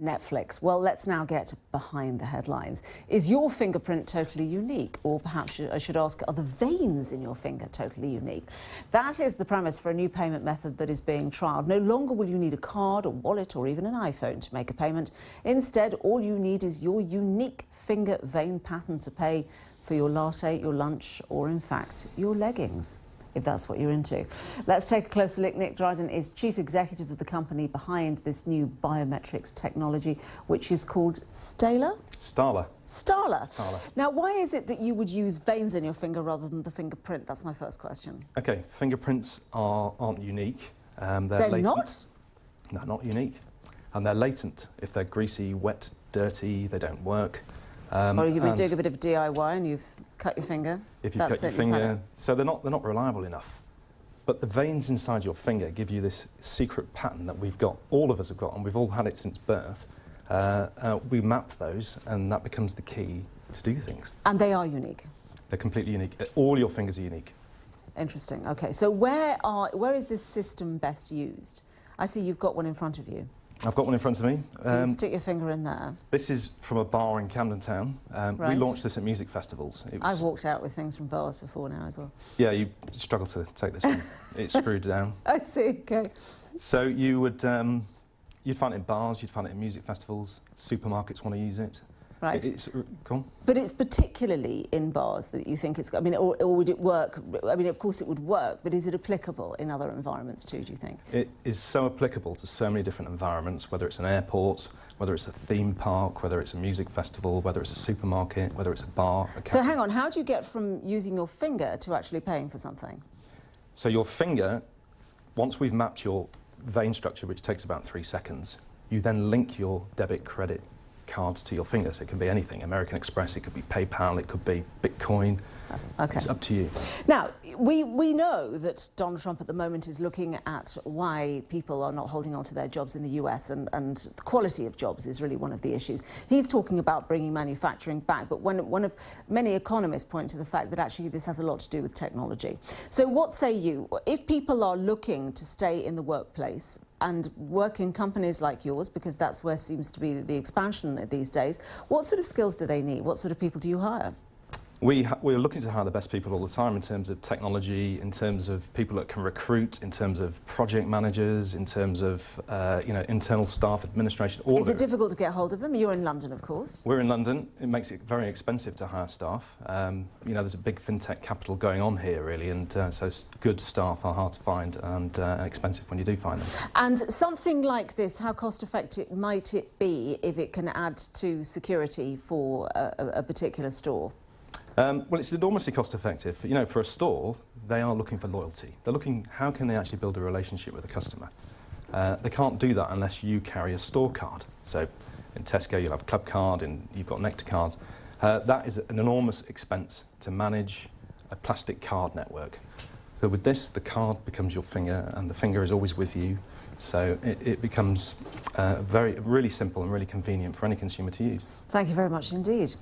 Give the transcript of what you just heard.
Netflix. Well, let's now get behind the headlines. Is your fingerprint totally unique? Or perhaps I should ask, are the veins in your finger totally unique? That is the premise for a new payment method that is being trialled. No longer will you need a card, a wallet, or even an iPhone to make a payment. Instead, all you need is your unique finger vein pattern to pay for your latte, your lunch, or in fact, your leggings, if that's what you're into. Let's take a closer look. Nick Dryden is chief executive of the company behind this new biometrics technology, which is called Sthaler? Sthaler. Sthaler. Now, why is it that you would use veins in your finger rather than the fingerprint? That's my first question. Okay, fingerprints aren't unique. They're latent. not? No, not unique. And they're latent. If they're greasy, wet, dirty, they don't work. Or you've been doing a bit of DIY and you've cut your finger. If you cut your finger, so they're not reliable enough. But the veins inside your finger give you this secret pattern that we've got, all of us have got, and we've all had it since birth. We map those, and that becomes the key to do things. And they are unique? They're completely unique. All your fingers are unique. Interesting. Okay, so where is this system best used? I see you've got one in front of you. I've got one in front of me. So you stick your finger in there. This is from a bar in Camden Town. Right. We launched this at music festivals. I've walked out with things from bars before now as well. Yeah, you struggle to take this one. It's screwed down. I see, okay. So you would, you'd find it in bars, you'd find it in music festivals, supermarkets want to use it. Right. Go on. But it's particularly in bars that you think it's, I mean, or would it work? I mean, of course it would work, but is it applicable in other environments too, do you think? It is so applicable to so many different environments, whether it's an airport, whether it's a theme park, whether it's a music festival, whether it's a supermarket, whether it's a bar, a cafe. So hang on, how do you get from using your finger to actually paying for something? So your finger, once we've mapped your vein structure, which takes about 3 seconds, you then link your debit, credit cards to your finger, so it can be anything. American Express, it could be PayPal, it could be Bitcoin. Okay. It's up to you. Now, we know that Donald Trump at the moment is looking at why people are not holding on to their jobs in the US, and the quality of jobs is really one of the issues. He's talking about bringing manufacturing back, but one of many economists point to the fact that actually this has a lot to do with technology. So what say you? If people are looking to stay in the workplace and work in companies like yours, because that's where seems to be the expansion these days, what sort of skills do they need? What sort of people do you hire? We're looking to hire the best people all the time in terms of technology, in terms of people that can recruit, in terms of project managers, in terms of internal staff, administration. Is it difficult to get hold of them? You're in London, of course. We're in London. It makes it very expensive to hire staff. There's a big fintech capital going on here, really, and so good staff are hard to find and expensive when you do find them. And something like this, how cost-effective might it be if it can add to security for a particular store? Well, it's enormously cost-effective. You know, for a store, they are looking for loyalty. They're looking, how can they actually build a relationship with a customer? They can't do that unless you carry a store card. So in Tesco, you'll have a club card, and you've got Nectar cards. That is an enormous expense to manage a plastic card network. So with this, the card becomes your finger, and the finger is always with you. So it becomes really simple and really convenient for any consumer to use. Thank you very much indeed.